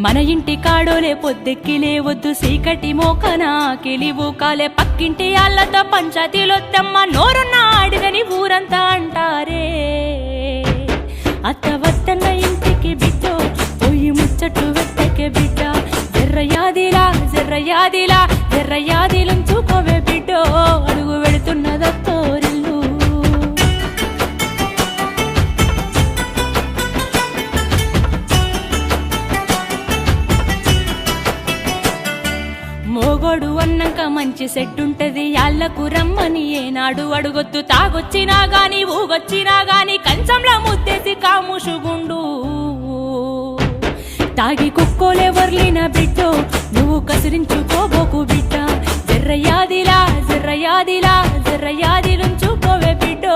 మన ఇంటి కాడోలే పొద్దెక్కి లేవద్దు సీకటి మోకన కిలివు కాలే పక్కింటి అల్లతో పంచాయతీలొత్తమ్మ నోరున్న ఆడిదని ఊరంతా అంటారే అత్త వద్దన్న ఇంటికి బిడ్డో పోయి ముచ్చట్లు వెత్తకే బిడ్డ జర్రయాదిలుంచుకోవే బిడ్డో అడుగు వెళుతున్నదత్తోరిల్లు మోగోడు అన్నాక మంచి సెట్టుంటది యాళ్లకు రమ్మని ఏనాడు అడుగొద్దు తాగొచ్చినా గాని ఊగొచ్చినా గాని కంచంలో ముద్దేసి కాముషుగుండు తాగి కుక్కోలే వర్లిన బిడ్డో నువ్వు కసిరించుకోబోకు బిడ్డ జర్రయాదిలుంచుకోవే బిడ్డో